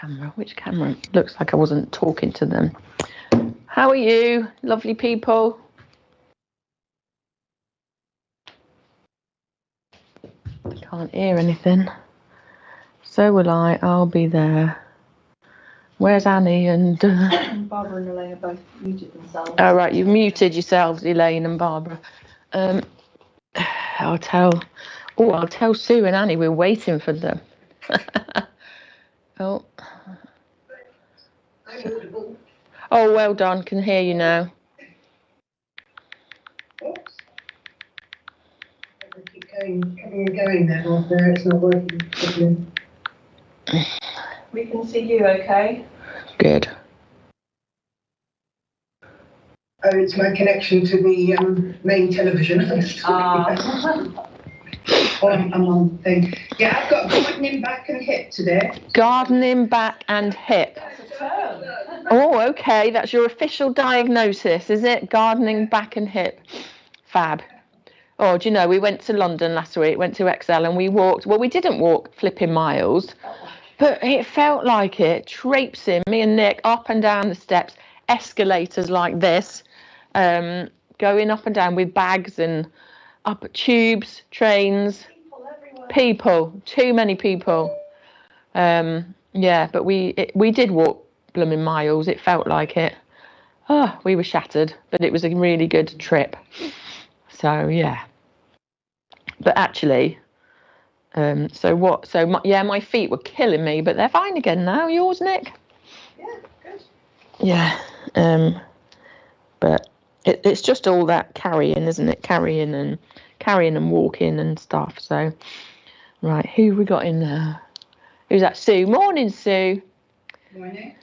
camera? Which camera? Looks like I wasn't talking to them. How are you, lovely people? I can't hear anything. So will I. I'll be there. Where's Annie and... Barbara and Elaine are both muted themselves. Oh, right, you've muted yourselves, Elaine and Barbara. I'll tell Sue and Annie we're waiting for them. Oh, well done. Can hear you now. Oops. I keep coming and going then, or there it's not working. We can see you okay? Good. Oh, it's my connection to the main television. I'm on thing. Yeah, I've got gardening back and hip today. Gardening back and hip. Oh, okay. That's your official diagnosis, is it? Gardening back and hip. Fab. Oh, do you know, we went to London last week, went to XL, and we walked. Well, we didn't walk flipping miles, but it felt like it. Traipsing, me and Nick, up and down the steps, escalators like this, going up and down with bags and up tubes, trains, people, too many people. Yeah, but we did walk blooming miles. It felt like it. Oh, we were shattered, but it was a really good trip. So yeah. But actually, my feet were killing me, but they're fine again now. Yours, Nick? Yeah, good. Yeah. But it's just all that carrying, isn't it? Carrying and walking and stuff. So, right, who we got in there? Who's that? Sue. Morning, Sue. Morning.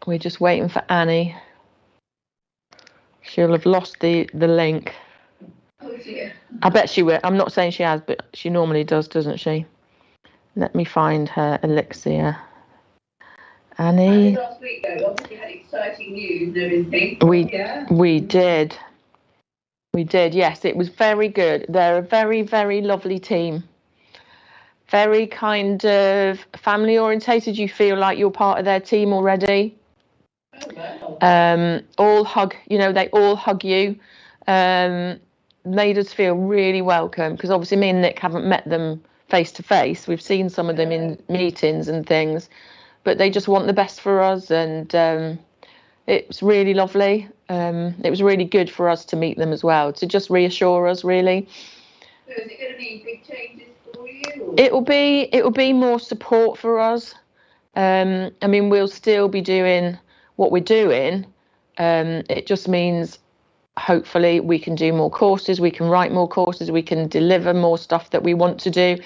We're just waiting for Annie. She'll have lost the link. Oh dear. I bet she will. I'm not saying she has, but she normally does, doesn't she? Let me find her elixir. Annie. Last week, though, obviously had exciting news and everything. We did. We did, yes. It was very good. They're a very, very lovely team. Very kind of family orientated. You feel like you're part of their team already. Oh, wow. All hug, they all hug you. Made us feel really welcome, because obviously me and Nick haven't met them face to face. We've seen some of them in meetings and things, but they just want the best for us, and it was really lovely. It was really good for us to meet them as well, to just reassure us, really. So is it going to be big changes for you? Or? It will be more support for us. I mean, we'll still be doing what we're doing. It just means hopefully we can do more courses, we can write more courses, we can deliver more stuff that we want to do.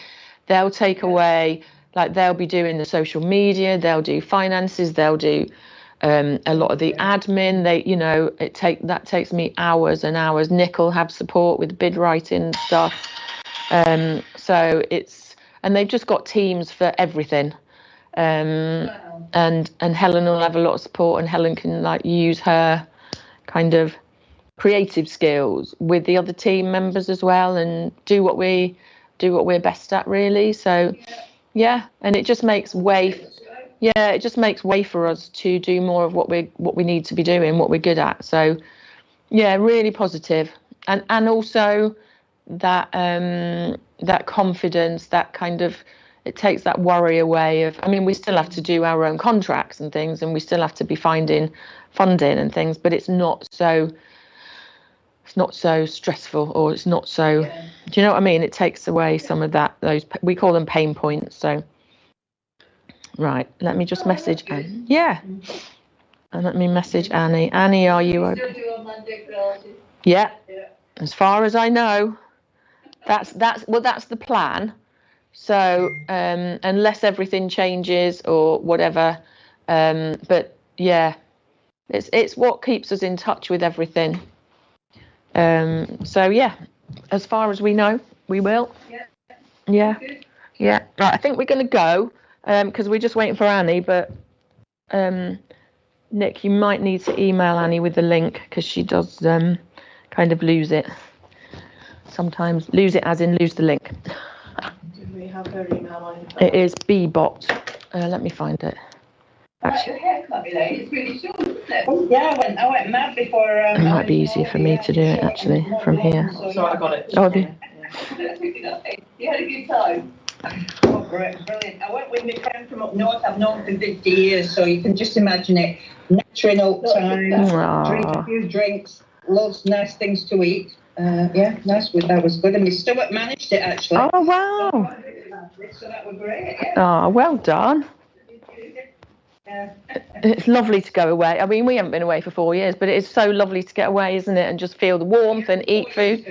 They'll take away, like they'll be doing the social media, they'll do finances, they'll do a lot of the admin. That takes me hours and hours. Nick will have support with bid writing stuff. And they've just got teams for everything. And Helen will have a lot of support, and Helen can use her kind of creative skills with the other team members as well, and do what we're best at, really. So yeah, and it just makes way for us to do more of what we need to be doing, what we're good at. So yeah, really positive. And also that confidence, that kind of, it takes that worry away of, I mean, we still have to do our own contracts and things, and we still have to be finding funding and things, but it's not so stressful, or it's not so, do you know what I mean? It takes away some of those, we call them pain points. So, right, let me just message Annie. Yeah. And let me message Annie. Annie, are you okay? Still do on Monday classes? Yeah. As far as I know, that's the plan. So, unless everything changes or whatever, but yeah, it's what keeps us in touch with everything. So yeah, as far as we know, we will. Yeah. Right, I think we're going to go, because we're just waiting for Annie, but Nick, you might need to email Annie with the link, because she does kind of lose it sometimes. Lose it as in lose the link. Did we have her email? It is bbot. Let me find it. Like your haircut, Elaine, it's really short, isn't it? Yeah, I went mad before. It might be easier for me to do it actually from here. So I got it. Oh, have you? You had a good time. Oh, brilliant. I went with my friend from up north. I've known for 50 years, so you can just imagine it. Natural old time, drink a few drinks, loads of nice things to eat. Yeah, nice. That was good. And my stomach managed it, actually. Oh, wow. So that was great, yeah. Oh, well done. It's lovely to go away. I mean, we haven't been away for 4 years, but it is so lovely to get away, isn't it? And just feel the warmth and eat food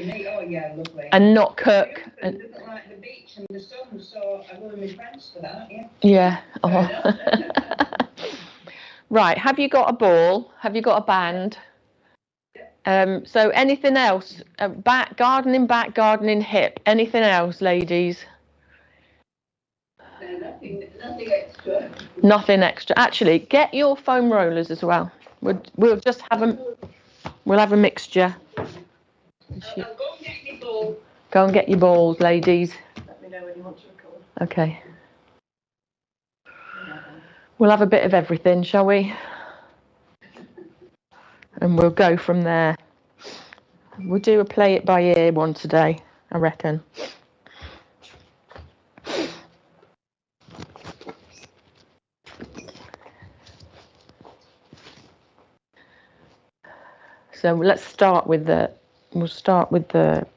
and not cook. And doesn't like the beach and the sun, so I go with my friends for that, yeah. Yeah. Oh. Right. Have you got a ball? Have you got a band? So anything else? Back, gardening hip. Anything else, ladies? Nothing extra. Nothing extra. Actually, get your foam rollers as well. We'll just have a mixture. I'll go and get my ball. Go and get your balls, ladies. Let me know when you want to record. Okay. We'll have a bit of everything, shall we? And we'll go from there. We'll do a play it by ear one today, I reckon. So let's start with we'll start with the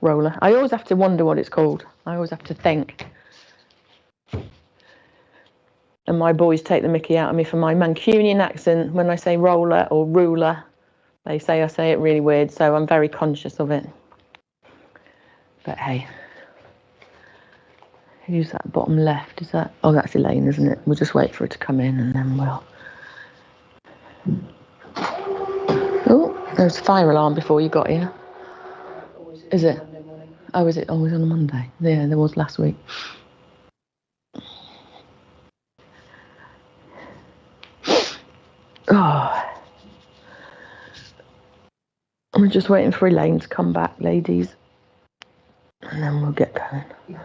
roller. I always have to wonder what it's called. I always have to think. And my boys take the mickey out of me for my Mancunian accent. When I say roller or ruler, they say I say it really weird, so I'm very conscious of it. But hey, who's that bottom left? Is that? Oh, that's Elaine, isn't it? We'll just wait for her to come in and then we'll... Oh, there's a fire alarm before you got here. Is it? Oh, is it always on a Monday? Yeah, there was last week. Oh. I'm just waiting for Elaine to come back, ladies. And then we'll get going.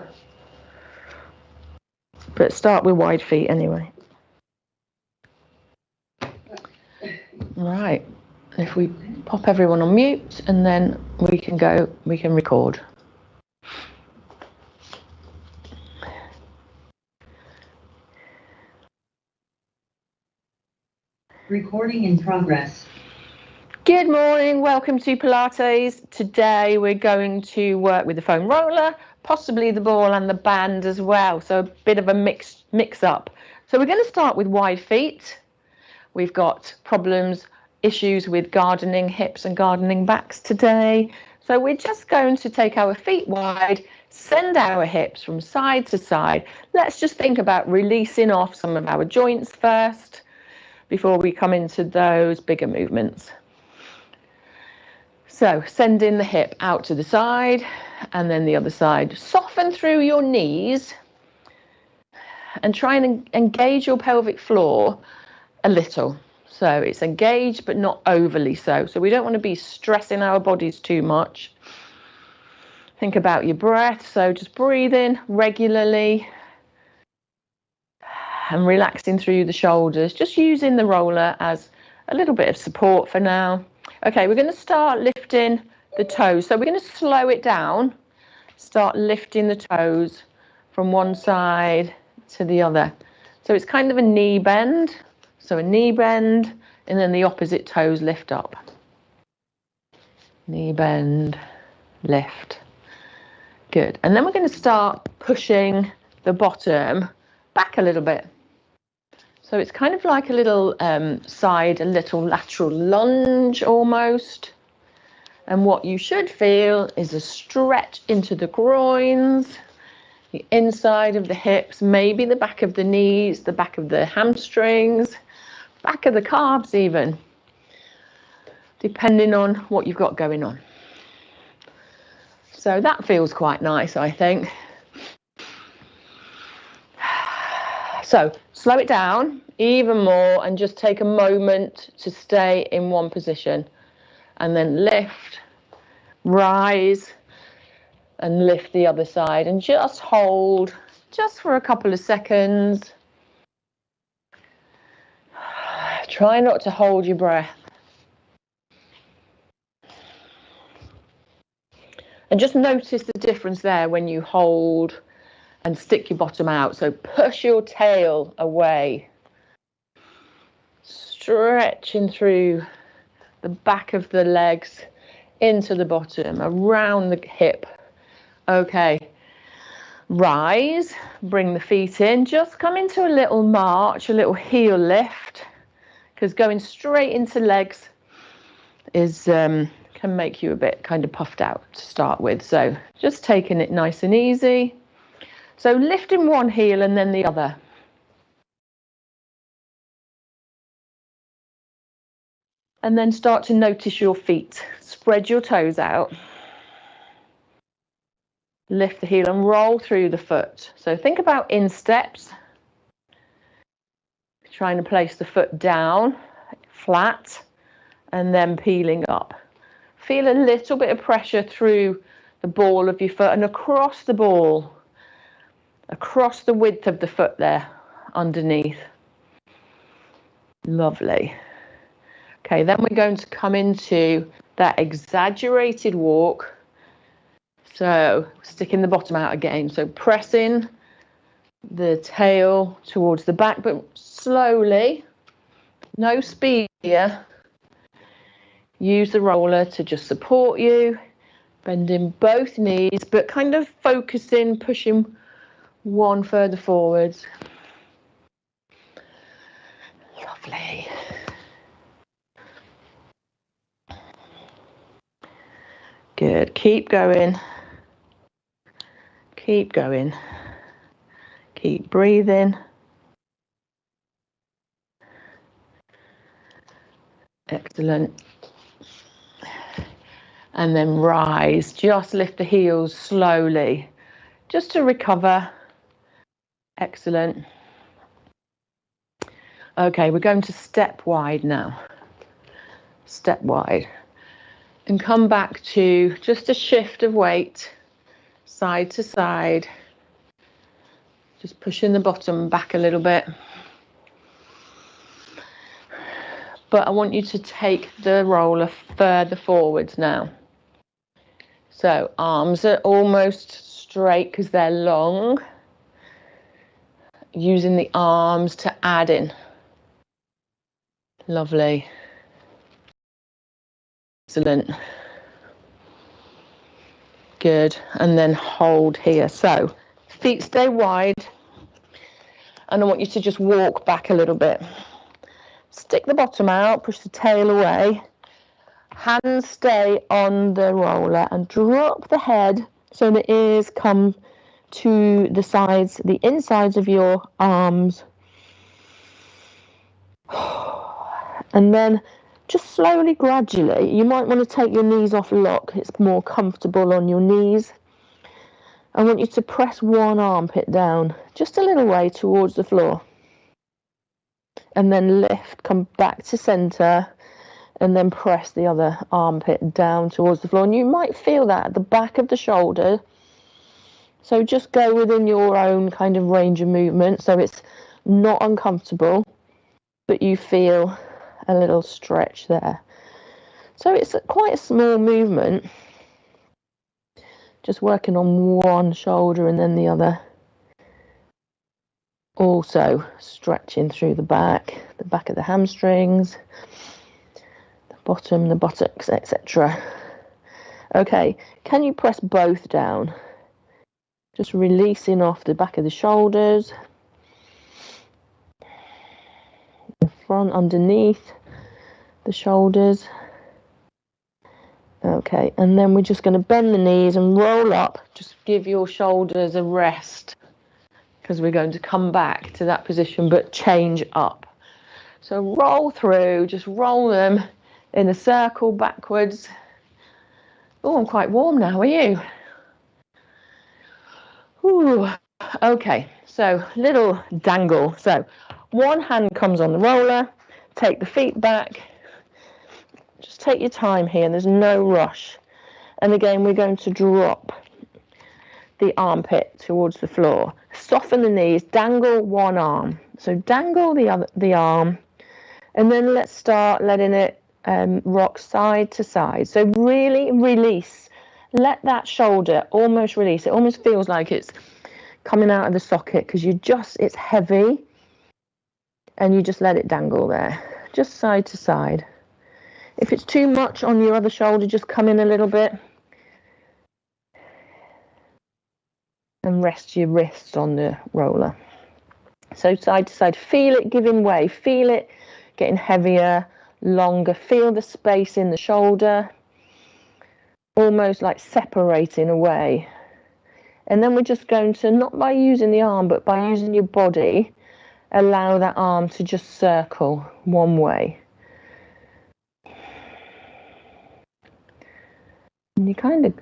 But start with wide feet anyway. Right. If we pop everyone on mute and then we can record. Recording in progress. Good morning, welcome to Pilates. Today we're going to work with the foam roller, possibly the ball and the band as well. So a bit of a mix up. So we're going to start with wide feet. We've got issues with gardening hips and gardening backs today. So we're just going to take our feet wide, send our hips from side to side. Let's just think about releasing off some of our joints first before we come into those bigger movements. So sending the hip out to the side and then the other side. Soften through your knees and try and engage your pelvic floor a little. So it's engaged but not overly so. So we don't want to be stressing our bodies too much. Think about your breath. So just breathe in regularly and relaxing through the shoulders. Just using the roller as a little bit of support for now. Okay, we're going to start lifting the toes. So we're going to slow it down. Start lifting the toes from one side to the other. So it's kind of a knee bend. So a knee bend, and then the opposite toes lift up. Knee bend, lift. Good. And then we're going to start pushing the bottom back a little bit. So it's kind of like a little a little lateral lunge almost. And what you should feel is a stretch into the groins, the inside of the hips, maybe the back of the knees, the back of the hamstrings, back of the calves even, depending on what you've got going on. So that feels quite nice, I think. So slow it down even more and just take a moment to stay in one position and then lift, rise and lift the other side and just hold just for a couple of seconds. Try not to hold your breath. And just notice the difference there when you hold and stick your bottom out. So push your tail away. Stretching through the back of the legs into the bottom, around the hip. Okay. Rise, bring the feet in. Just come into a little march, a little heel lift, because going straight into legs is can make you a bit kind of puffed out to start with. So just taking it nice and easy. So lifting one heel and then the other. And then start to notice your feet. Spread your toes out. Lift the heel and roll through the foot. So think about insteps. Trying to place the foot down, flat, and then peeling up. Feel a little bit of pressure through the ball of your foot and across the ball, across the width of the foot there, underneath. Lovely. Okay, then we're going to come into that exaggerated walk. So sticking the bottom out again. So pressing the tail towards the back, but slowly, no speed here. Use the roller to just support you, bending both knees, but kind of focusing, pushing one further forwards. Lovely. Good. Keep going. Keep going. Keep breathing. Excellent. And then rise. Just lift the heels slowly, just to recover. Excellent. Okay, we're going to step wide now. Step wide. And come back to just a shift of weight, side to side. Just pushing the bottom back a little bit. But I want you to take the roller further forwards now. So arms are almost straight because they're long. Using the arms to add in. Lovely. Excellent. Good. And then hold here. So feet stay wide. And I want you to just walk back a little bit. Stick the bottom out, push the tail away. Hands stay on the roller and drop the head so the ears come to the sides, the insides of your arms. And then just slowly, gradually, you might want to take your knees off lock. It's more comfortable on your knees. I want you to press one armpit down, just a little way towards the floor. And then lift, come back to center. And then press the other armpit down towards the floor. And you might feel that at the back of the shoulder. So just go within your own kind of range of movement. So it's not uncomfortable, but you feel a little stretch there. So it's quite a small movement. Just working on one shoulder and then the other. Also stretching through the back of the hamstrings. Bottom, the buttocks, etc. Okay, can you press both down? Just releasing off the back of the shoulders. The front underneath the shoulders. Okay, and then we're just going to bend the knees and roll up. Just give your shoulders a rest because we're going to come back to that position but change up. So roll through, just roll them in a circle backwards. Oh, I'm quite warm now, are you? Ooh. Okay, so little dangle. So one hand comes on the roller, take the feet back. Just take your time here, and there's no rush. And again, we're going to drop the armpit towards the floor. Soften the knees, dangle one arm. So dangle the arm, And then let's start letting it rock side to side. So really release. Let that shoulder almost release. It almost feels like it's coming out of the socket because it's heavy, and you just let it dangle there, just side to side. If it's too much on your other shoulder, just come in a little bit and rest your wrists on the roller. So side to side, feel it giving way, feel it getting heavier, longer, feel the space in the shoulder, almost like separating away. And then we're just going to, not by using the arm, but by using your body, allow that arm to just circle one way. And you kind of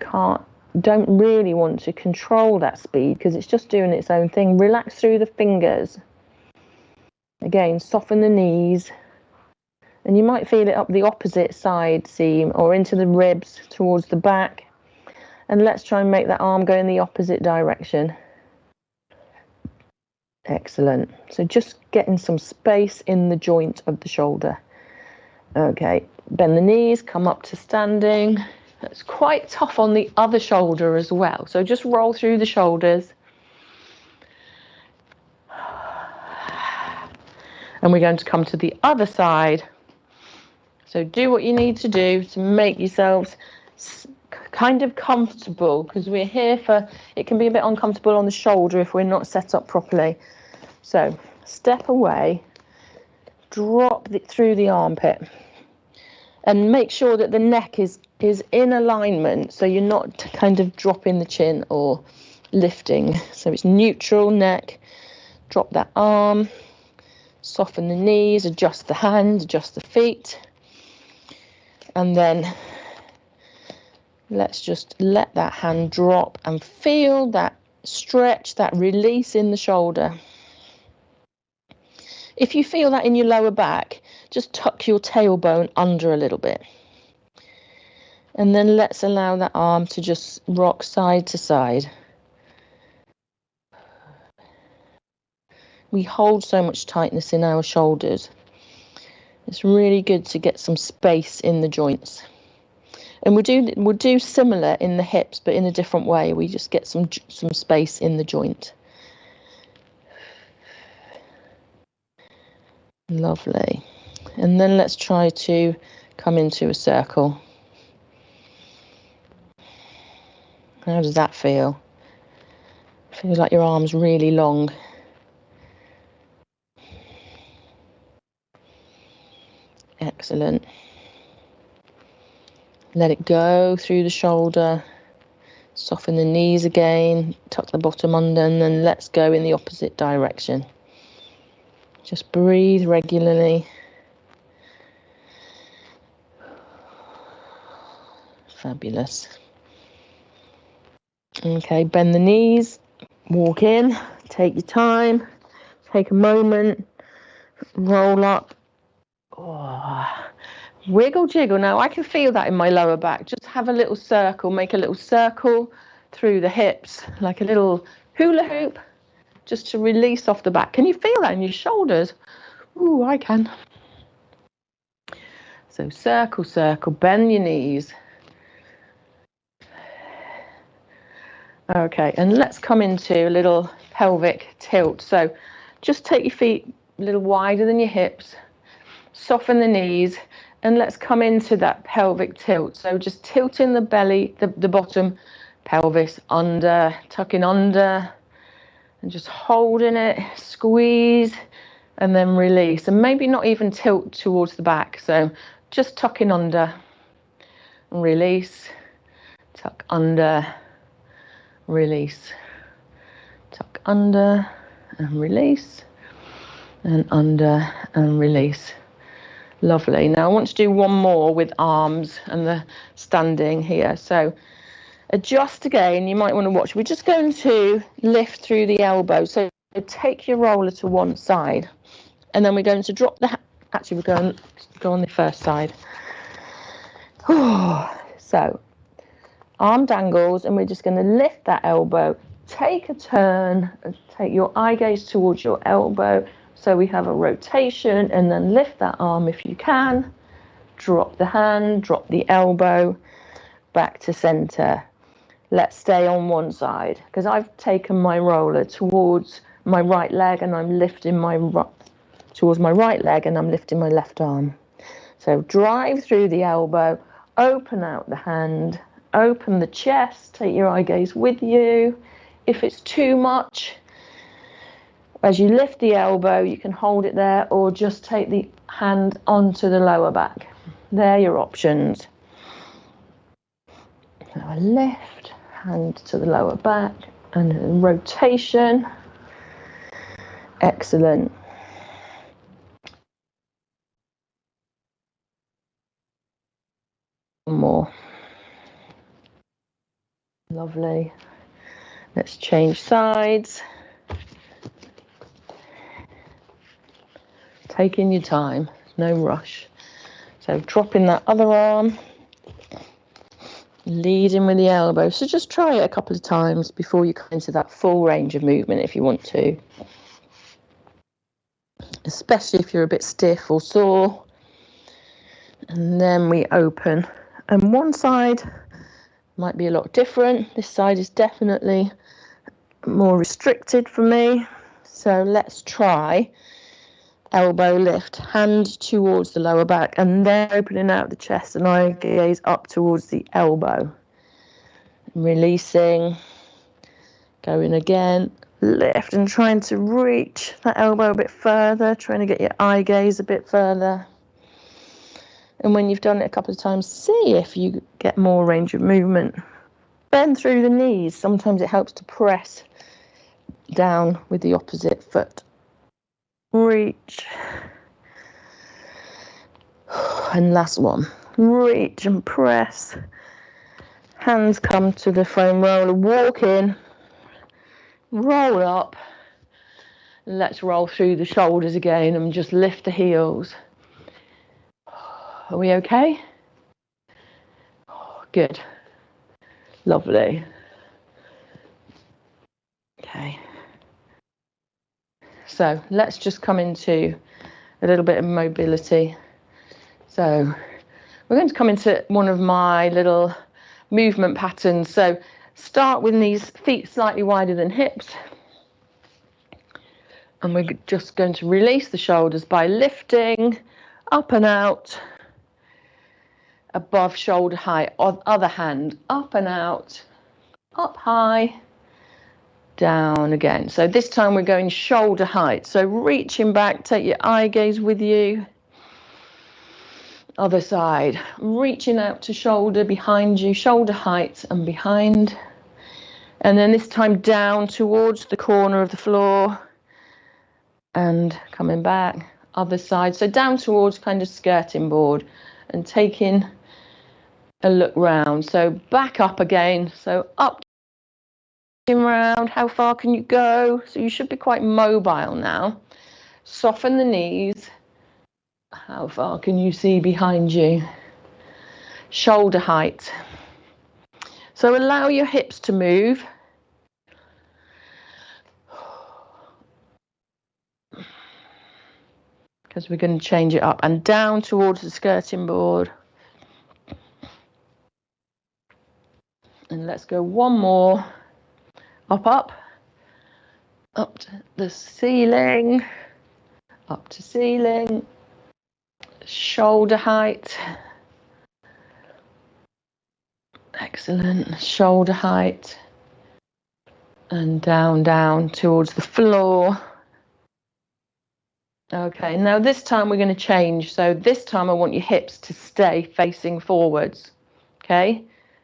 don't really want to control that speed because it's just doing its own thing. Relax through the fingers. Again, soften the knees. And you might feel it up the opposite side seam or into the ribs towards the back. And let's try and make that arm go in the opposite direction. Excellent. So just getting some space in the joint of the shoulder. Okay, bend the knees, come up to standing. It's quite tough on the other shoulder as well. So just roll through the shoulders. And we're going to come to the other side. So do what you need to do to make yourselves kind of comfortable, because we're here for, it can be a bit uncomfortable on the shoulder if we're not set up properly. So step away, drop it through the armpit, and make sure that the neck is in alignment, so you're not kind of dropping the chin or lifting. So it's neutral neck. Drop that arm, soften the knees, adjust the hands, adjust the feet, and then let's just let that hand drop and feel that stretch, that release in the shoulder. If you feel that in your lower back, just tuck your tailbone under a little bit. And then let's allow that arm to just rock side to side. We hold so much tightness in our shoulders. It's really good to get some space in the joints. And we'll do similar in the hips, but in a different way. We just get some space in the joint. Lovely. And then let's try to come into a circle. How does that feel? Feels like your arm's really long. Excellent. Let it go through the shoulder. Soften the knees again. Tuck the bottom under, and then let's go in the opposite direction. Just breathe regularly. Fabulous. Okay, bend the knees, walk in, take your time, take a moment, roll up. Oh, wiggle, jiggle. Now I can feel that in my lower back. Just have a little circle, make a little circle through the hips, like a little hula hoop, just to release off the back. Can you feel that in your shoulders? Ooh, I can. So circle, circle, bend your knees. Okay, and let's come into a little pelvic tilt. So just take your feet a little wider than your hips, soften the knees, and let's come into that pelvic tilt. So just tilting the belly, the bottom pelvis under, tucking under, and just holding it, squeeze, and then release. And maybe not even tilt towards the back. So just tucking under, and release, tuck under, release, tuck under and release, and under and release. Lovely. Now I want to do one more with arms and the standing here. So adjust again. You might want to watch. We're just going to lift through the elbow. So take your roller to one side, and then we're going to drop the. Actually, we're going to go on the first side. So arm dangles, and we're just going to lift that elbow. Take a turn, take your eye gaze towards your elbow, So we have a rotation and then lift that arm if you can. Drop the hand, drop the elbow, back to center. Let's stay on one side because I've taken my roller towards my right leg and I'm lifting towards my right leg and I'm lifting my left arm. So drive through the elbow, open out the hand, open the chest, take your eye gaze with you. If it's too much, as you lift the elbow, you can hold it there or just take the hand onto the lower back. They're your options. Now a lift, hand to the lower back, and a rotation. Excellent. One more. Lovely. Let's change sides. Taking your time, no rush. So dropping that other arm, leading with the elbow. So just try it a couple of times before you come into that full range of movement if you want to. Especially if you're a bit stiff or sore. And then we open. And one side might be a lot different. This side is definitely more restricted for me. So let's try elbow lift, hand towards the lower back, and then opening out the chest and eye gaze up towards the elbow. Releasing, going again, lift and trying to reach that elbow a bit further, trying to get your eye gaze a bit further. And when you've done it a couple of times, see if you get more range of movement. Bend through the knees. Sometimes it helps to press down with the opposite foot. Reach. And last one. Reach and press. Hands come to the foam roller. Walk in. Roll up. Let's roll through the shoulders again and just lift the heels. Are we okay? Good. Lovely. Okay. So let's just come into a little bit of mobility. So we're going to come into one of my little movement patterns. So start with knees, feet slightly wider than hips. And we're just going to release the shoulders by lifting up and out, above shoulder height. Other hand, up and out, up high, down again. So this time we're going shoulder height. So reaching back, take your eye gaze with you. Other side, reaching out to shoulder behind you, shoulder height and behind. And then this time down towards the corner of the floor and coming back. Other side, so down towards kind of skirting board and taking a look round. So back up again, so up round. How far can you go? So you should be quite mobile now. Soften the knees. How far can you see behind you? Shoulder height. So allow your hips to move. Because we're going to change it up and down towards the skirting board. And let's go one more. Up to the ceiling, up to ceiling, shoulder height. Excellent, shoulder height. And down towards the floor. Okay, now this time we're going to change. So this time I want your hips to stay facing forwards. Okay,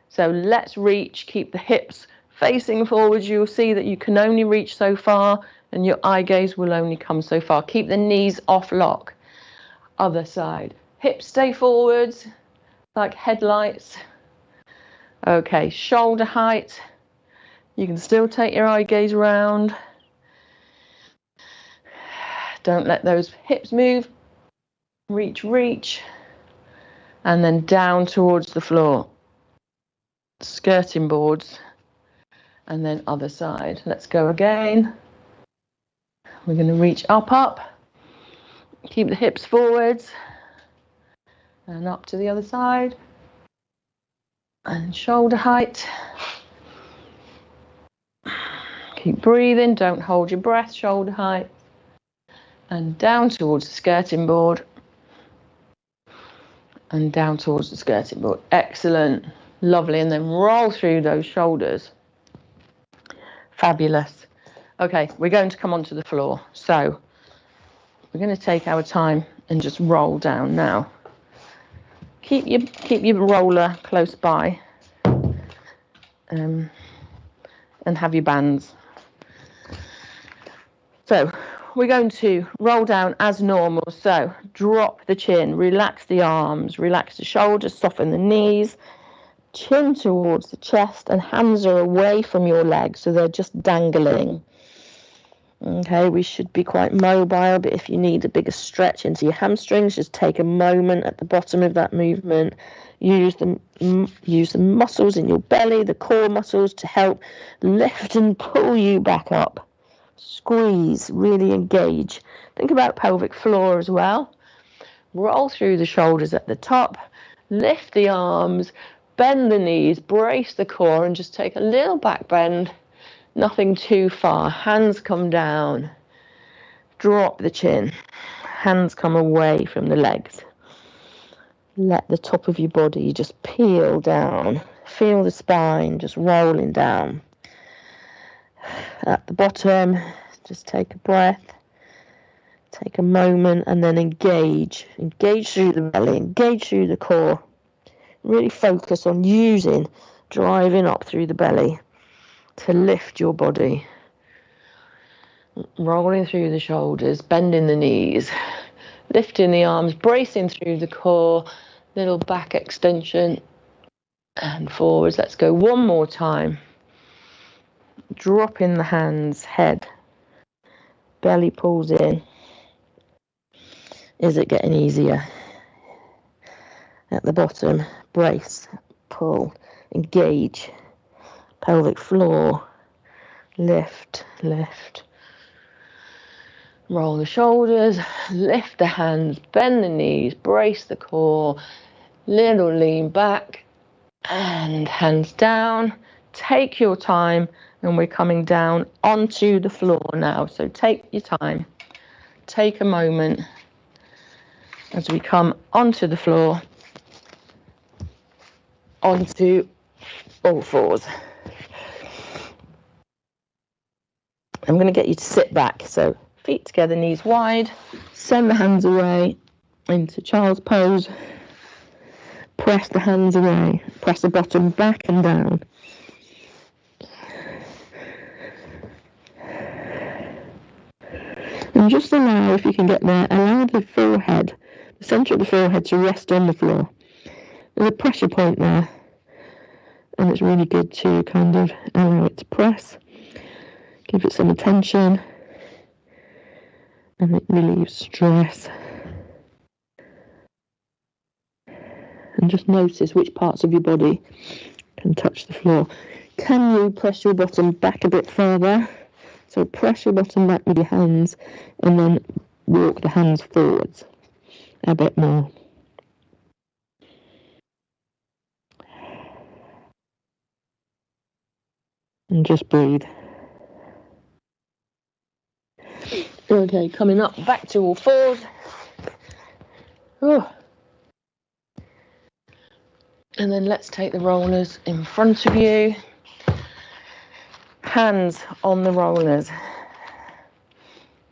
so let's reach, keep the hips facing forwards. You'll see that you can only reach so far and your eye gaze will only come so far. Keep the knees off lock. Other side. Hips stay forwards like headlights. Okay, shoulder height. You can still take your eye gaze round. Don't let those hips move. Reach. And then down towards the floor. Skirting boards. And then other side. Let's go again. We're going to reach up. Keep the hips forwards and up to the other side. And shoulder height. Keep breathing, don't hold your breath, shoulder height. And down towards the skirting board. And down towards the skirting board. Excellent. Lovely. And then roll through those shoulders. Fabulous. Okay, we're going to come onto the floor. So we're going to take our time and just roll down now. Keep your roller close by. And have your bands. So we're going to roll down as normal. So drop the chin, relax the arms, relax the shoulders, soften the knees, chin towards the chest, and hands are away from your legs, so they're just dangling. Okay, we should be quite mobile, but if you need a bigger stretch into your hamstrings, just take a moment at the bottom of that movement. Use the muscles in your belly, the core muscles, to help lift and pull you back up. Squeeze, really engage. Think about pelvic floor as well. Roll through the shoulders at the top, lift the arms, bend the knees, brace the core, and just take a little back bend. Nothing too far. Hands come down. Drop the chin. Hands come away from the legs. Let the top of your body just peel down. Feel the spine just rolling down. At the bottom, just take a breath. Take a moment and then engage. Engage through the belly. Engage through the core. Really focus on driving up through the belly to lift your body. Rolling through the shoulders, bending the knees, lifting the arms, bracing through the core, little back extension and forwards. Let's go one more time. Drop in the hands, head, belly pulls in. Is it getting easier? At the bottom, brace, pull, engage. Pelvic floor, lift, lift. Roll the shoulders, lift the hands, bend the knees, brace the core, little lean back, and hands down. Take your time, and we're coming down onto the floor now. So take your time, take a moment as we come onto the floor, onto all fours. I'm going to get you to sit back, so feet together, knees wide, send the hands away into child's pose, press the hands away, press the bottom back and down. And just allow, if you can get there, allow the forehead, the centre of the forehead to rest on the floor. There's a pressure point there, and it's really good to kind of allow it to press. Give it some attention, and it relieves stress. And just notice which parts of your body can touch the floor. Can you press your bottom back a bit further? So press your bottom back with your hands, and then walk the hands forwards a bit more. And just breathe. Okay, coming up back to all fours. Oh. And then let's take the rollers in front of you. Hands on the rollers.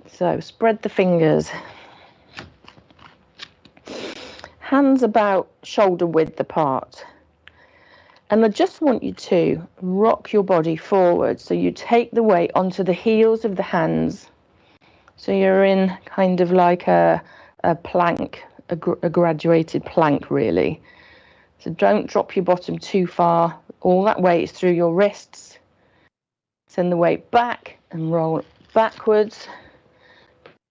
So spread the fingers. Hands about shoulder width apart. And I just want you to rock your body forward. So you take the weight onto the heels of the hands. So you're in kind of like a plank, a graduated plank really. So don't drop your bottom too far. All that weight is through your wrists. Send the weight back and roll backwards.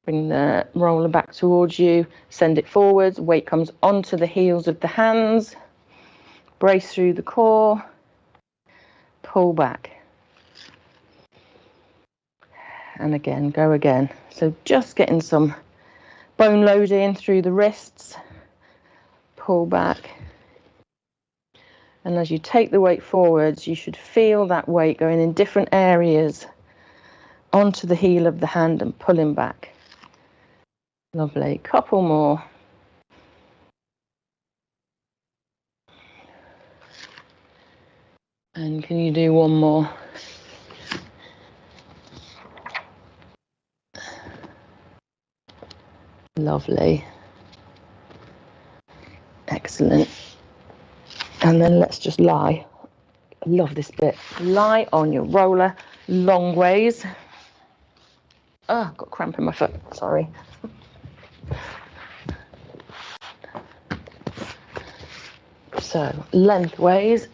Bring the roller back towards you. Send it forwards. Weight comes onto the heels of the hands. Brace through the core. Pull back. And again, go again. So just getting some bone loading through the wrists, pull back. And as you take the weight forwards, you should feel that weight going in different areas onto the heel of the hand and pulling back. Lovely. Couple more. And can you do one more? Lovely. Excellent. And then let's just lie. I love this bit. Lie on your roller long ways. Oh, I've got cramp in my foot. Sorry. So, lengthways.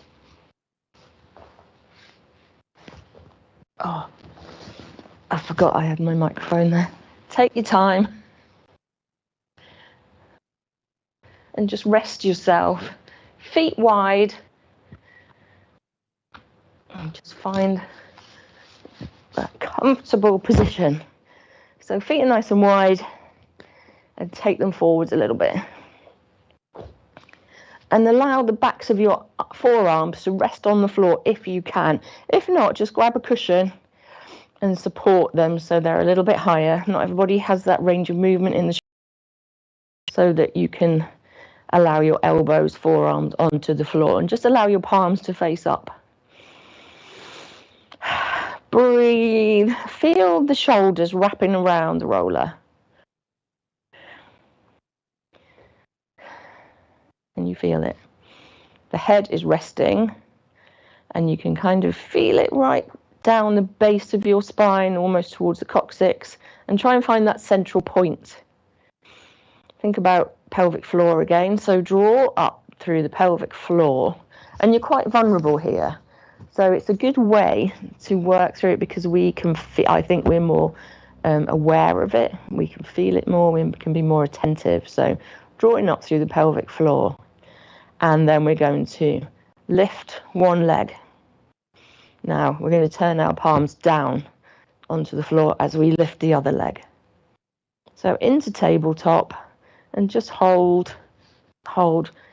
Oh, I forgot I had my microphone there. Take your time. And just rest yourself. Feet wide. And just find a comfortable position. So feet are nice and wide. And take them forwards a little bit. And allow the backs of your forearms to rest on the floor if you can. If not, just grab a cushion and support them so they're a little bit higher. Not everybody has that range of movement in the so that you can allow your elbows, forearms onto the floor, and just allow your palms to face up. Breathe. Feel the shoulders wrapping around the roller. And you feel it. The head is resting, and you can kind of feel it right down the base of your spine, almost towards the coccyx, and try and find that central point. Think about pelvic floor again. So draw up through the pelvic floor, and you're quite vulnerable here. So it's a good way to work through it because we can I think we're more aware of it. We can feel it more. We can be more attentive. So drawing up through the pelvic floor. And then we're going to lift one leg. Now we're going to turn our palms down onto the floor as we lift the other leg. So into tabletop and just hold,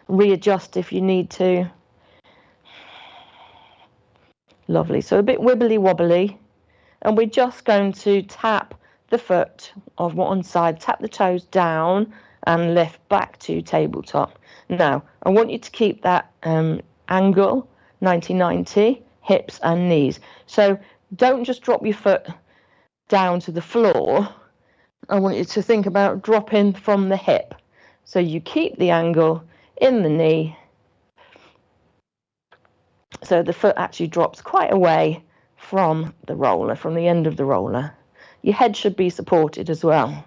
readjust if you need to. Lovely. So a bit wibbly wobbly. And we're just going to tap the foot of one side, tap the toes down and lift back to tabletop. Now, I want you to keep that angle 90-90, hips and knees. So don't just drop your foot down to the floor. I want you to think about dropping from the hip. So you keep the angle in the knee. So the foot actually drops quite away from the roller, from the end of the roller. Your head should be supported as well.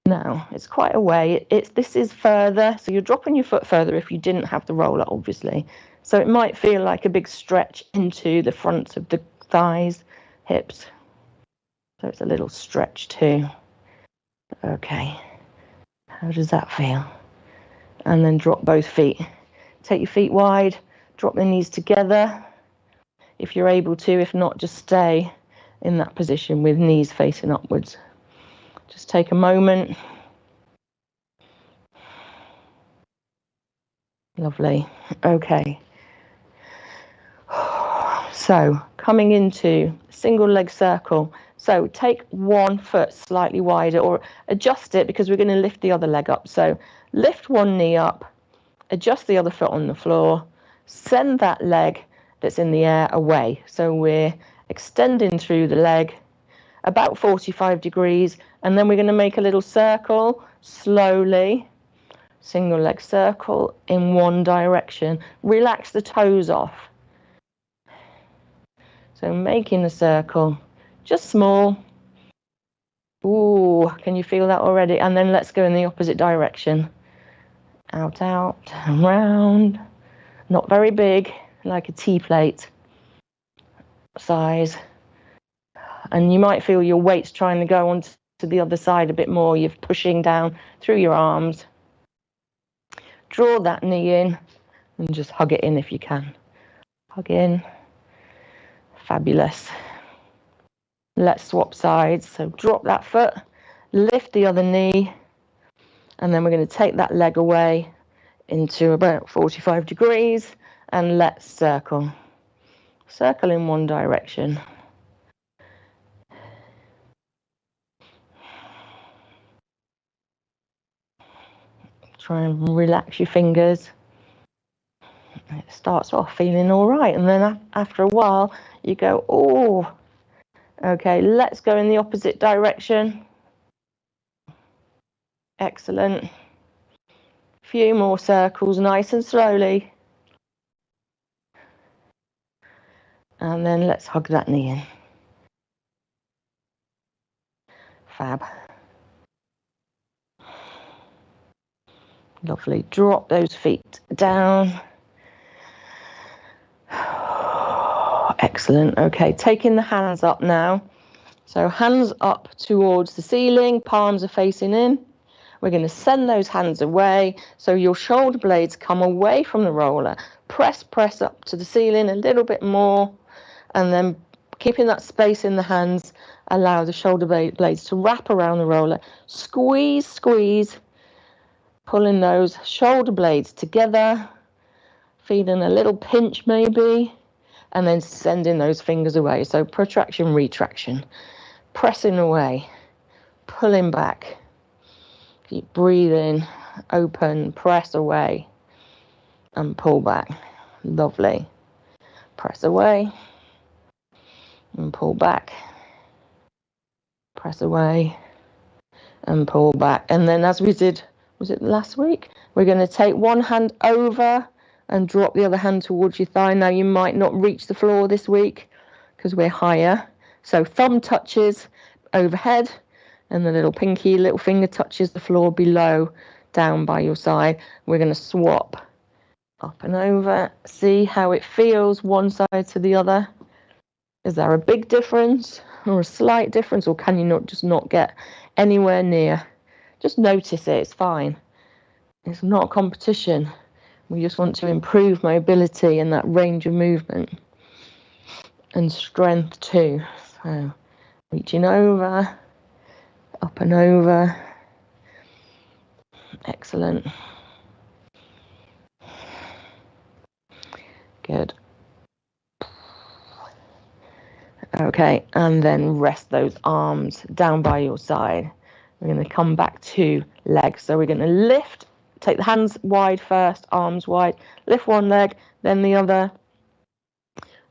Now, it's quite a way. This is further, so you're dropping your foot further if you didn't have the roller, obviously. So it might feel like a big stretch into the front of the thighs, hips. So it's a little stretch too. Okay, how does that feel? And then drop both feet. Take your feet wide, drop the knees together if you're able to. If not, just stay in that position with knees facing upwards. Just take a moment. Lovely. Okay. So coming into single leg circle. So take one foot slightly wider or adjust it because we're going to lift the other leg up. So lift one knee up, adjust the other foot on the floor, send that leg that's in the air away. So we're extending through the leg about 45 degrees, and then we're going to make a little circle slowly, single leg circle in one direction. Relax the toes off. So making a circle, just small. Ooh, can you feel that already? And then let's go in the opposite direction. Out, out, round. Not very big, like a tea plate size. And you might feel your weight's trying to go on to the other side a bit more. You're pushing down through your arms. Draw that knee in and just hug it in if you can. Hug in. Fabulous. Let's swap sides. So drop that foot, lift the other knee, And then we're going to take that leg away into about 45 degrees and let's circle. Circle in one direction. Try and relax your fingers. It starts off feeling all right, and then after a while you go, oh, okay, let's go in the opposite direction. Excellent. Few more circles, nice and slowly. And then let's hug that knee in. Fab. Lovely. Drop those feet down. Excellent. Okay, taking the hands up now. So hands up towards the ceiling, palms are facing in. We're going to send those hands away so your shoulder blades come away from the roller. Press up to the ceiling a little bit more, and then keeping that space in the hands, allow the shoulder blades to wrap around the roller. Squeeze, squeeze, pulling those shoulder blades together, feeling a little pinch maybe, and then sending those fingers away. So protraction, retraction, pressing away, pulling back. Keep breathing, open, press away, and pull back. Lovely. Press away, and pull back. Press away, and pull back. And then as we did, was it last week? We're going to take one hand over and drop the other hand towards your thigh. Now you might not reach the floor this week because we're higher. So thumb touches overhead, and the little pinky, little finger touches the floor below, down by your side. We're going to swap up and over. See how it feels one side to the other. Is there a big difference or a slight difference, or can you not get anywhere near? Just notice it, it's fine. It's not a competition. We just want to improve mobility and that range of movement and strength too. So reaching over, up and over. Excellent. Good. Okay, and then rest those arms down by your side. We're going to come back to legs. So we're going to lift, take the hands wide first, arms wide, lift one leg, then the other.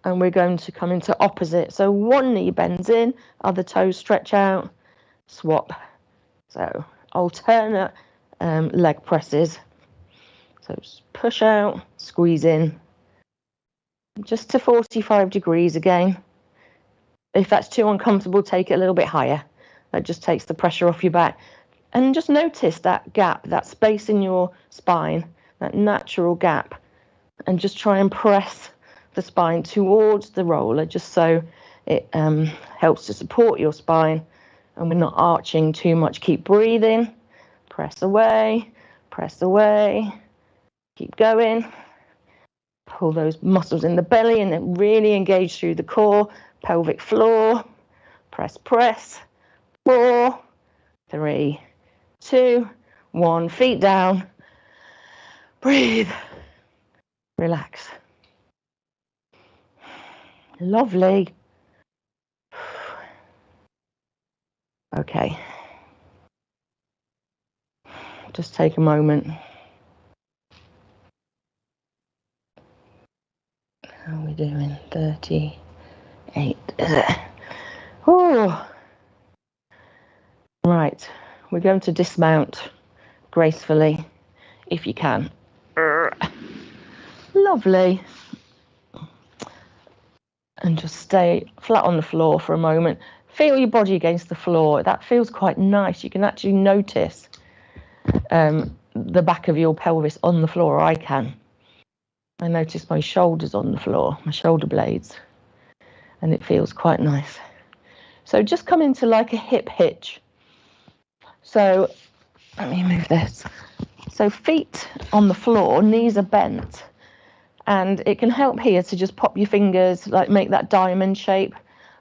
And we're going to come into opposite. So one knee bends in, other toes stretch out, swap. So alternate leg presses. So push out, squeeze in, just to 45 degrees again. If that's too uncomfortable, take it a little bit higher. That just takes the pressure off your back. And just notice that gap, that space in your spine, that natural gap. And just try and press the spine towards the roller, just so it helps to support your spine. And we're not arching too much. Keep breathing. Press away, keep going. Pull those muscles in the belly and then really engage through the core, pelvic floor. Press. 4, 3, 2, 1. Feet down. Breathe. Relax. Lovely. Okay. Just take a moment. How are we doing? 38, is it? Oh. Right. We're going to dismount gracefully, if you can. Lovely. And just stay flat on the floor for a moment. Feel your body against the floor. That feels quite nice. You can actually notice the back of your pelvis on the floor. I can. I notice my shoulders on the floor, my shoulder blades, and it feels quite nice. So just come into like a hip hitch. So let me move this. So feet on the floor, knees are bent, and it can help here to just pop your fingers, like make that diamond shape.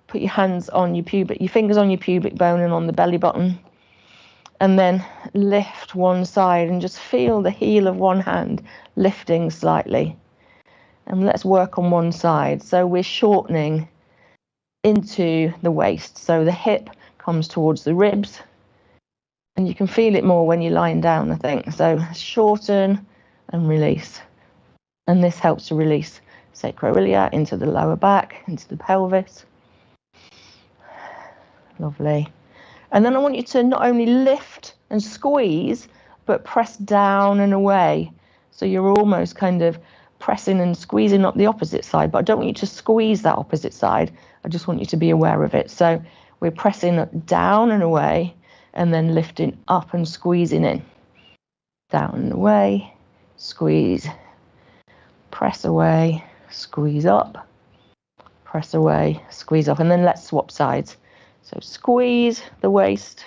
Put your hands on your fingers on your pubic bone and on the belly button, and then lift one side and just feel the heel of one hand lifting slightly. And let's work on one side. So we're shortening into the waist. So the hip comes towards the ribs, and you can feel it more when you're lying down, I think. So shorten and release. And this helps to release sacroiliac into the lower back, into the pelvis. Lovely. And then I want you to not only lift and squeeze, but press down and away. So you're almost kind of pressing and squeezing up the opposite side, but I don't want you to squeeze that opposite side. I just want you to be aware of it. So we're pressing down and away, and then lifting up and squeezing in. Down and away, squeeze, press away, squeeze up, press away, squeeze up, and then let's swap sides. So squeeze the waist,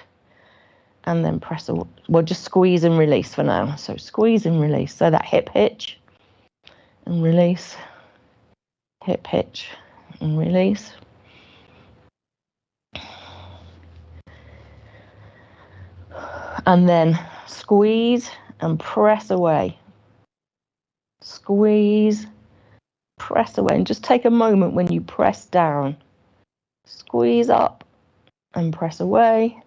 and then press away. Well, just squeeze and release for now. So squeeze and release. So that hip hitch and release, hip hitch and release. And then squeeze and press away. Squeeze, press away, and just take a moment when you press down. Squeeze up and press away.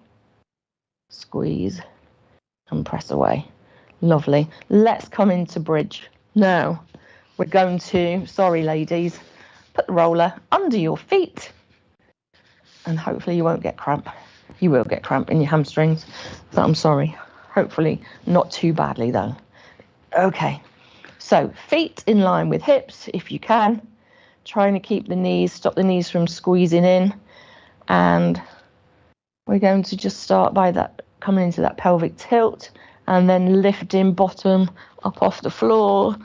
Squeeze and press away. Lovely. Let's come into bridge. Now, we're going to, sorry ladies, put the roller under your feet, and hopefully you won't get cramp. You will get cramp in your hamstrings, but I'm sorry. Hopefully not too badly though. Okay, so feet in line with hips if you can. Trying to keep the knees, stop the knees from squeezing in. And we're going to just start by that, coming into that pelvic tilt, and then lifting bottom up off the floor,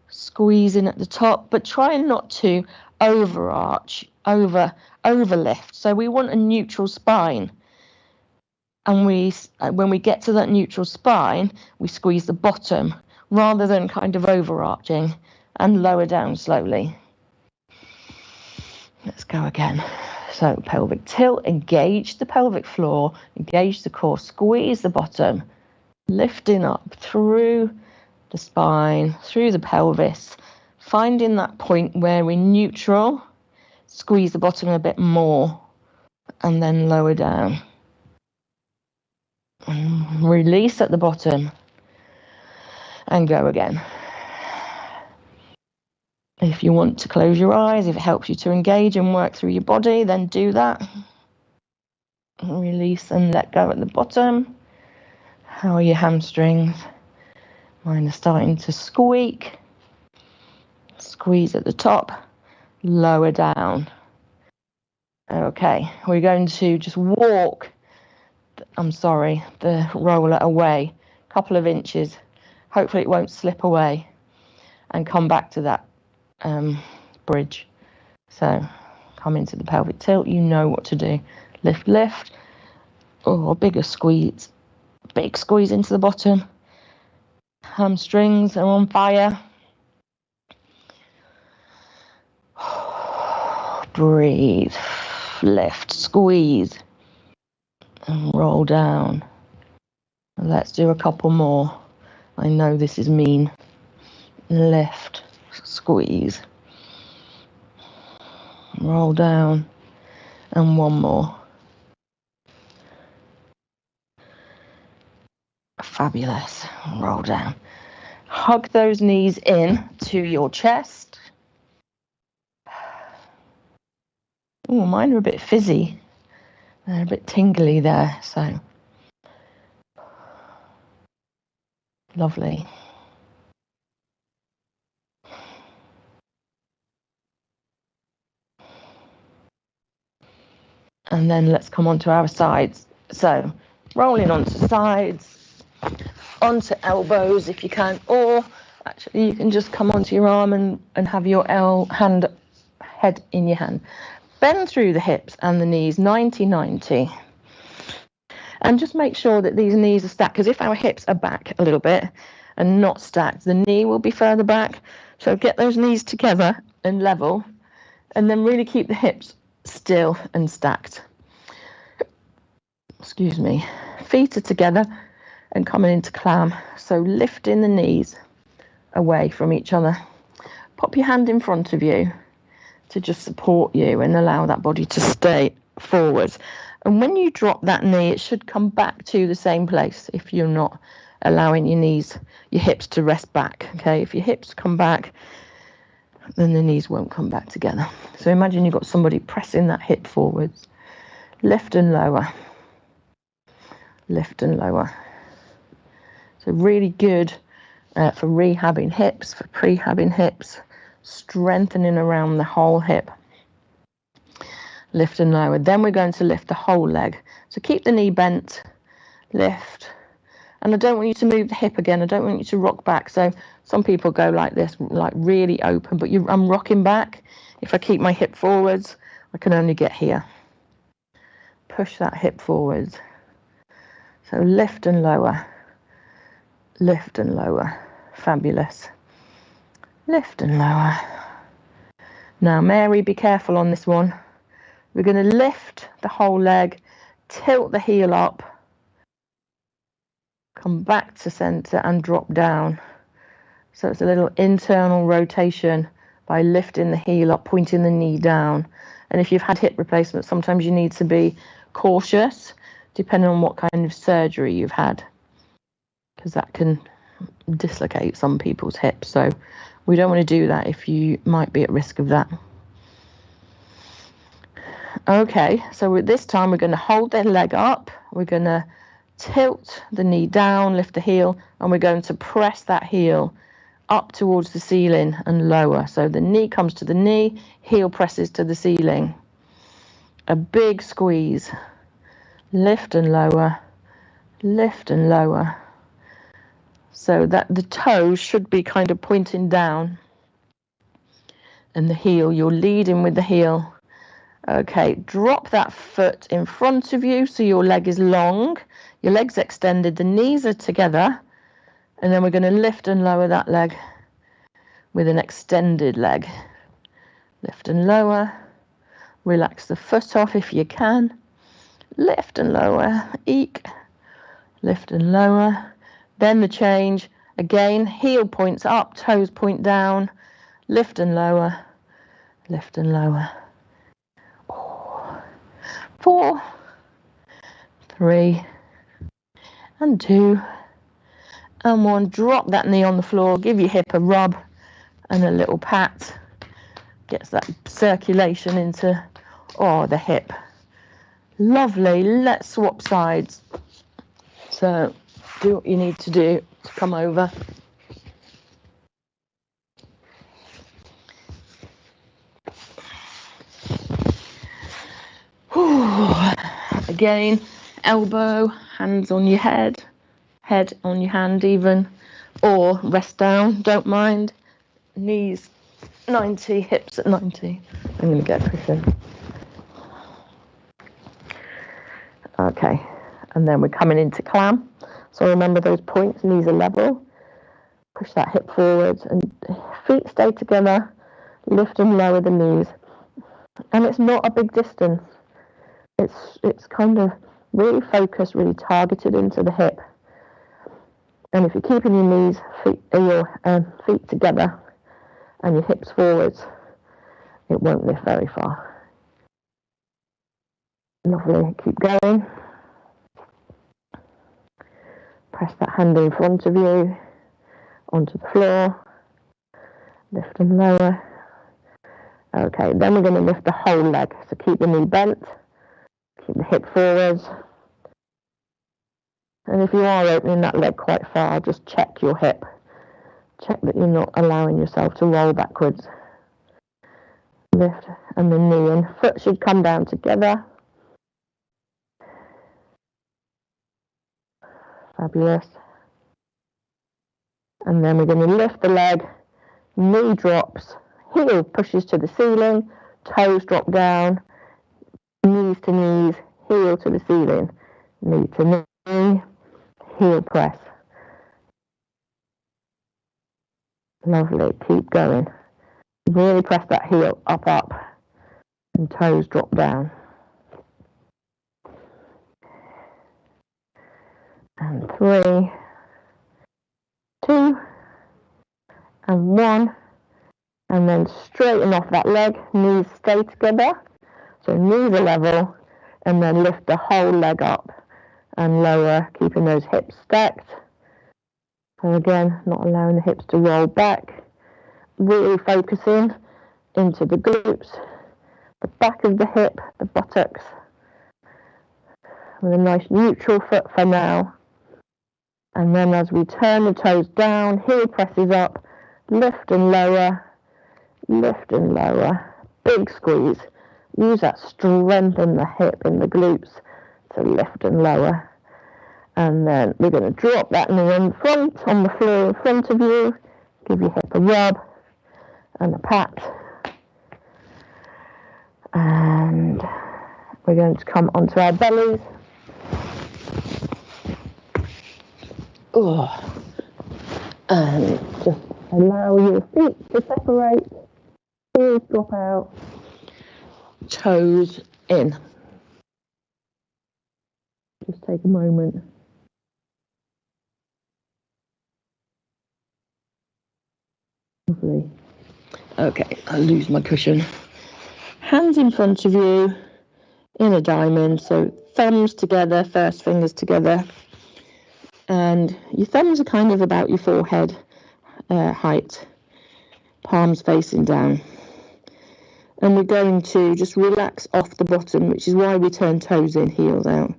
squeezing at the top, but trying not to overarch, overlift. So we want a neutral spine. And when we get to that neutral spine, we squeeze the bottom rather than kind of overarching, and lower down slowly. Let's go again. So pelvic tilt, engage the pelvic floor, engage the core, squeeze the bottom, lifting up through the spine, through the pelvis, finding that point where we're neutral, squeeze the bottom a bit more, and then lower down. Release at the bottom and go again. If you want to close your eyes, if it helps you to engage and work through your body, then do that. Release and let go at the bottom. How are your hamstrings? Mine are starting to squeak. Squeeze at the top, lower down. Okay, we're going to just walk, the roller away a couple of inches. Hopefully it won't slip away, and come back to that bridge. So come into the pelvic tilt, you know what to do. Lift, lift. Oh, bigger squeeze. Big squeeze into the bottom. Hamstrings are on fire. Breathe. Lift, squeeze, and roll down. Let's do a couple more. I know this is mean. Lift, squeeze, roll down, and one more. Fabulous. Roll down. Hug those knees in to your chest. Oh, mine are a bit fizzy. They're a bit tingly there, so lovely. And then let's come onto our sides. So rolling onto sides, onto elbows if you can, or actually you can just come onto your arm and have your head in your hand. Bend through the hips and the knees 90-90. And just make sure that these knees are stacked, because if our hips are back a little bit and not stacked, the knee will be further back. So get those knees together and level, and then really keep the hips still and stacked. Excuse me. feet are together and coming into clam. So lifting the knees away from each other. Pop your hand in front of you to just support you and allow that body to stay forwards. And when you drop that knee, it should come back to the same place if you're not allowing your hips to rest back. Okay, if your hips come back, then the knees won't come back together. So imagine you've got somebody pressing that hip forwards. Lift and lower. Lift and lower. So really good for rehabbing hips, for prehabbing hips, strengthening around the whole hip. Lift and lower. Then we're going to lift the whole leg. So keep the knee bent, lift. And I don't want you to move the hip again. I don't want you to rock back. So some people go like this, like really open, but I'm rocking back. If I keep my hip forwards, I can only get here. Push that hip forwards. So lift and lower. Lift and lower. Fabulous. Lift and lower. Now, Mary, be careful on this one. We're going to lift the whole leg, tilt the heel up, come back to center and drop down. So it's a little internal rotation by lifting the heel up, pointing the knee down. And if you've had hip replacement, sometimes you need to be cautious depending on what kind of surgery you've had, because that can dislocate some people's hips. So we don't want to do that if you might be at risk of that. Okay, so this time we're going to hold the leg up. We're going to tilt the knee down, lift the heel, and we're going to press that heel up towards the ceiling and lower. So the knee comes to the knee, heel presses to the ceiling. A big squeeze. Lift and lower, lift and lower. So that the toes should be kind of pointing down. And the heel, you're leading with the heel. Okay, drop that foot in front of you so your leg is long, your leg's extended, the knees are together, and then we're going to lift and lower that leg with an extended leg. Lift and lower, relax the foot off if you can, lift and lower, eek, lift and lower, then the change, again, heel points up, toes point down, lift and lower, lift and lower. 4, 3, and 2, and 1. Drop that knee on the floor, give your hip a rub and a little pat. Gets that circulation into the hip. Lovely. Let's swap sides. So do what you need to do to come over. Again, elbow, hands on your head on your hand even, or rest down, don't mind. Knees 90, hips at 90. I'm going to get a cushion. Okay, and then we're coming into clam. So remember those points, knees are level. Push that hip forward and feet stay together. Lift and lower the knees. And it's not a big distance. It's kind of really focused, really targeted into the hip. And if you're keeping your knees, feet together and your hips forwards, it won't lift very far. Lovely. Keep going. Press that hand in front of you onto the floor. Lift and lower. Okay, then we're going to lift the whole leg. So keep the knee bent. Keep the hip forwards. And if you are opening that leg quite far, just check your hip. Check that you're not allowing yourself to roll backwards. Lift, and the knee and foot should come down together. Fabulous. And then we're going to lift the leg, knee drops, heel pushes to the ceiling, toes drop down, knees to knees, heel to the ceiling, knee to knee, heel press. Lovely, keep going. Really press that heel up, and toes drop down. and 3, 2, and 1. And then straighten off that leg, knees stay together. So knees are level, and then lift the whole leg up and lower, keeping those hips stacked. So again, not allowing the hips to roll back. Really focusing into the glutes, the back of the hip, the buttocks, with a nice neutral foot for now. And then as we turn the toes down, heel presses up, lift and lower, big squeeze. Use that strength in the hip, in the glutes, to lift and lower. And then we're going to drop that knee in front, on the floor in front of you, give your hip a rub and a pat. And we're going to come onto our bellies. And just allow your feet to separate, heels drop out, toes in. Just take a moment. Lovely. Okay, I'll lose my cushion. Hands in front of you in a diamond, so thumbs together, first fingers together. And your thumbs are kind of about your forehead height, palms facing down. And we're going to just relax off the bottom, which is why we turn toes in, heels out.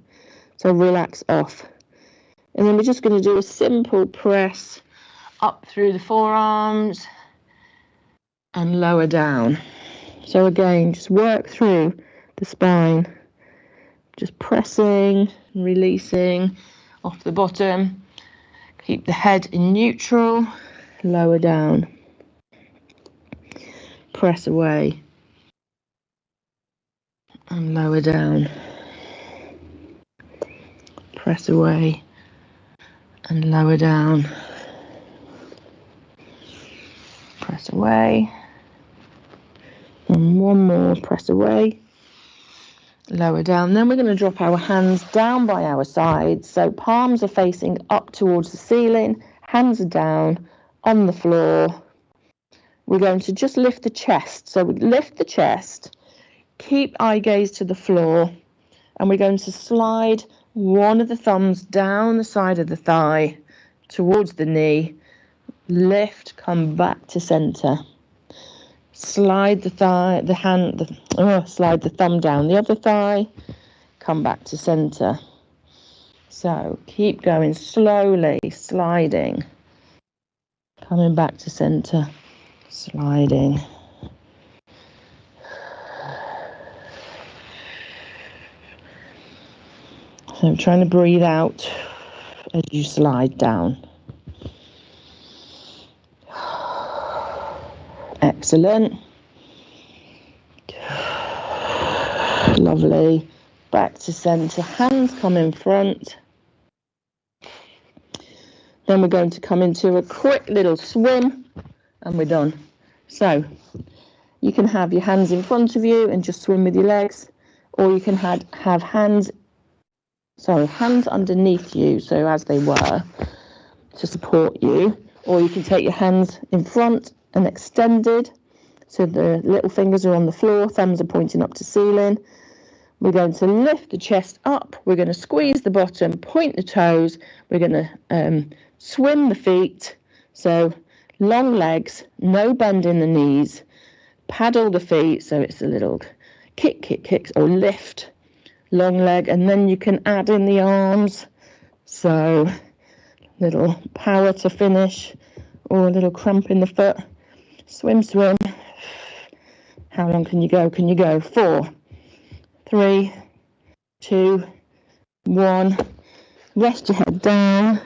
So relax off. And then we're just going to do a simple press up through the forearms and lower down. So again, just work through the spine, just pressing, releasing off the bottom. Keep the head in neutral, lower down. Press away and lower down. Press away and lower down. Press away. And one more, press away, lower down. Then we're going to drop our hands down by our sides. So palms are facing up towards the ceiling, hands are down on the floor. We're going to just lift the chest. So we lift the chest, keep eye gaze to the floor, and we're going to slide one of the thumbs down the side of the thigh towards the knee. Lift, come back to center. Slide the slide the thumb down the other thigh, come back to center. So keep going slowly, sliding, coming back to center, sliding. So I'm trying to breathe out as you slide down. Excellent. Lovely. Back to center. Hands come in front. Then we're going to come into a quick little swim and we're done. So you can have your hands in front of you and just swim with your legs, or you can have hands underneath you, so as they were, to support you, or you can take your hands in front and extended, so the little fingers are on the floor, thumbs are pointing up to ceiling. We're going to lift the chest up, we're going to squeeze the bottom, point the toes, we're going to swim the feet, so long legs, no bend in the knees, paddle the feet, so it's a little kick, or lift, long leg, and then you can add in the arms, so little power to finish, or a little cramp in the foot. Swim. How long can you go? 4, 3, 2, 1. Rest your head down.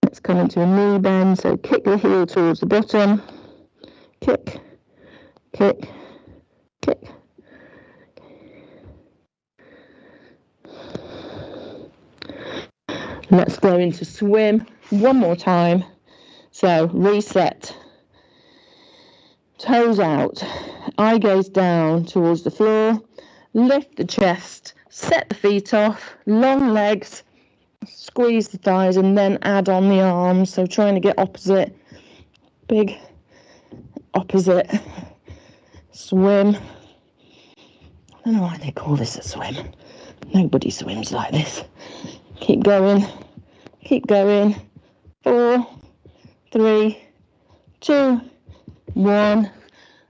Let's come into a knee bend. So kick the heel towards the bottom. Kick. Let's go into swim one more time. So reset. Toes out, eye gaze down towards the floor, lift the chest, set the feet off, long legs, Squeeze the thighs and then add on the arms. So trying to get opposite, big opposite swim. I don't know why they call this a swim. Nobody swims like this. Keep going. Keep going. 4, 3, 2, 1.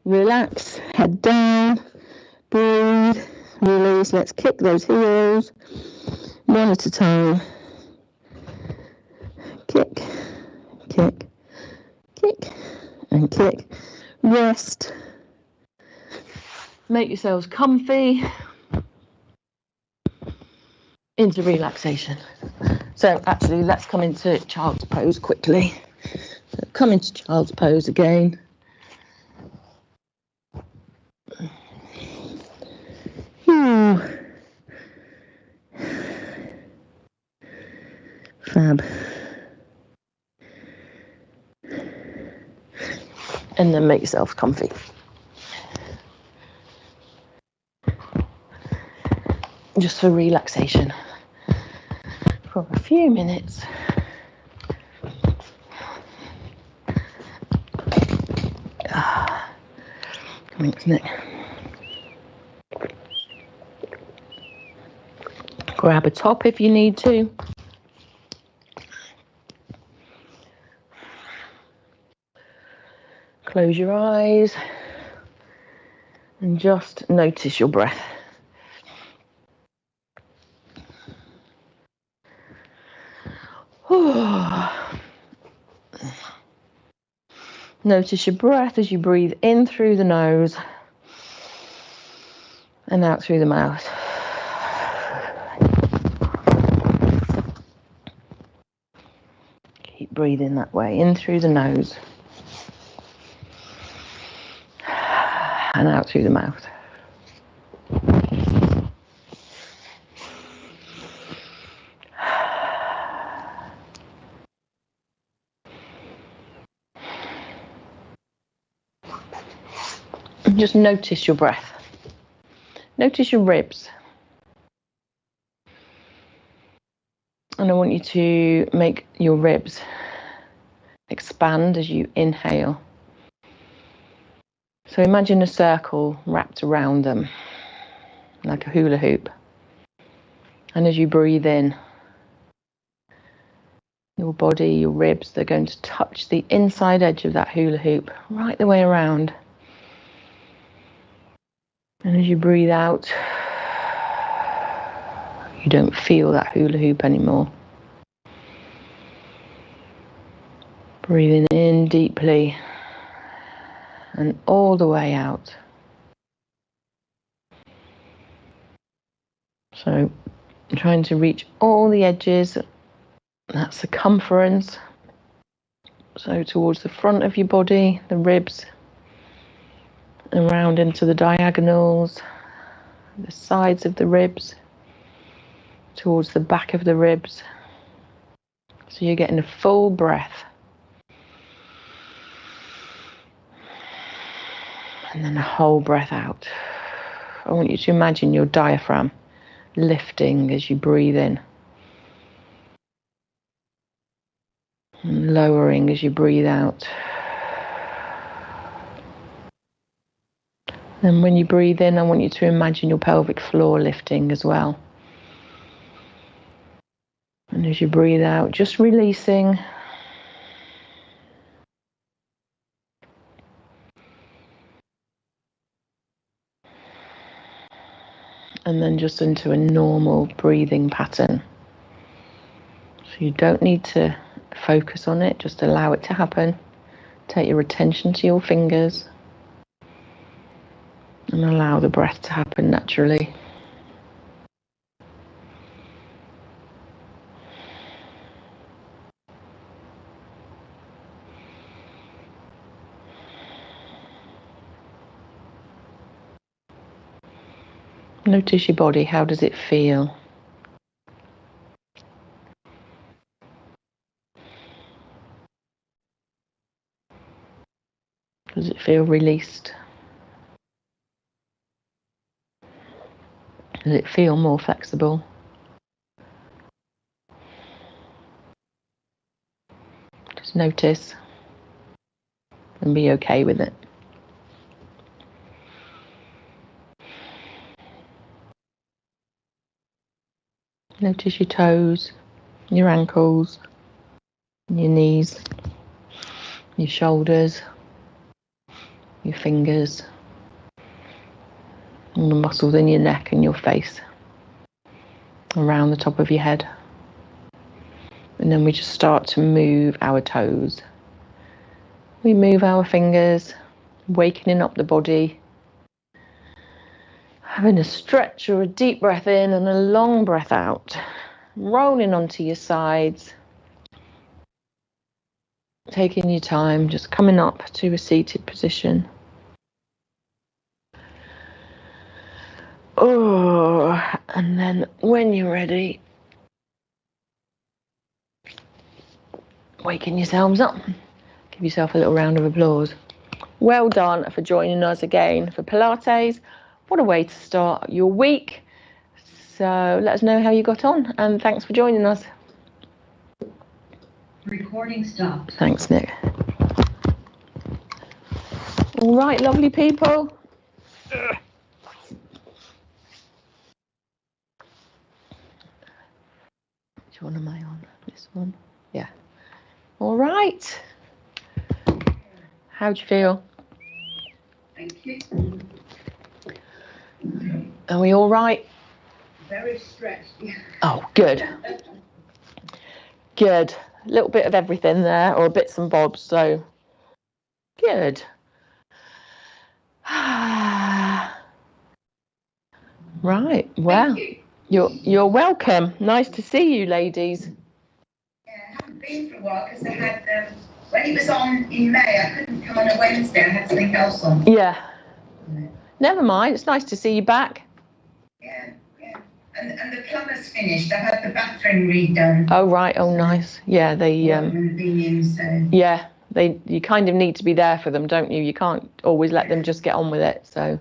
Relax. Head down. Breathe. Release. Let's kick those heels. One at a time. Kick. Kick. Kick. And kick. Rest. Make yourselves comfy into relaxation. So actually, let's come into child's pose quickly. So come into child's pose again. Fab. And then make yourself comfy. Just for relaxation for a few minutes. Coming to neck. Grab a top if you need to. Close your eyes and just notice your breath. Notice your breath as you breathe in through the nose and out through the mouth. Keep breathing that way, in through the nose and out through the mouth. Just notice your breath. Notice your ribs. And I want you to make your ribs expand as you inhale. So imagine a circle wrapped around them, like a hula hoop. And as you breathe in, your body, your ribs, they're going to touch the inside edge of that hula hoop right the way around. And as you breathe out, you don't feel that hula hoop anymore. Breathing in deeply and all the way out. So trying to reach all the edges, that circumference. So towards the front of your body, the ribs, around into the diagonals, the sides of the ribs, towards the back of the ribs. So you're getting a full breath. And then a whole breath out. I want you to imagine your diaphragm lifting as you breathe in. And lowering as you breathe out. And when you breathe in, I want you to imagine your pelvic floor lifting as well. And as you breathe out, just releasing. And then just into a normal breathing pattern. So you don't need to focus on it, just allow it to happen. Take your attention to your fingers and allow the breath to happen naturally. Notice your body, how does it feel? Does it feel released? Does it feel more flexible? Just notice and be okay with it. Notice your toes, your ankles, your knees, your shoulders, your fingers, and the muscles in your neck and your face, around the top of your head. And then we just start to move our toes. We move our fingers, wakening up the body, having a stretch or a deep breath in and a long breath out, rolling onto your sides, taking your time, just coming up to a seated position. Oh, and then when you're ready, waking yourselves up. Give yourself a little round of applause. Well done for joining us again for Pilates. What a way to start your week. So let us know how you got on, and thanks for joining us. Recording stopped. Thanks, Nick. All right, lovely people. Which one am I on? This one? Yeah. All right. How'd you feel? Thank you. Are we all right? Very stretched. Oh, good. Good. A little bit of everything there, or bits and bobs, so good. Right, well, you're welcome. Nice to see you, ladies. Yeah, I haven't been for a while because I had, when it was on in May, I couldn't come on a Wednesday, I had something else on. Yeah. Never mind, it's nice to see you back. Yeah. And the plumber's finished, I had the bathroom redone. Oh, right, oh, nice. Yeah, they, yeah, you kind of need to be there for them, don't you? You can't always let them just get on with it, so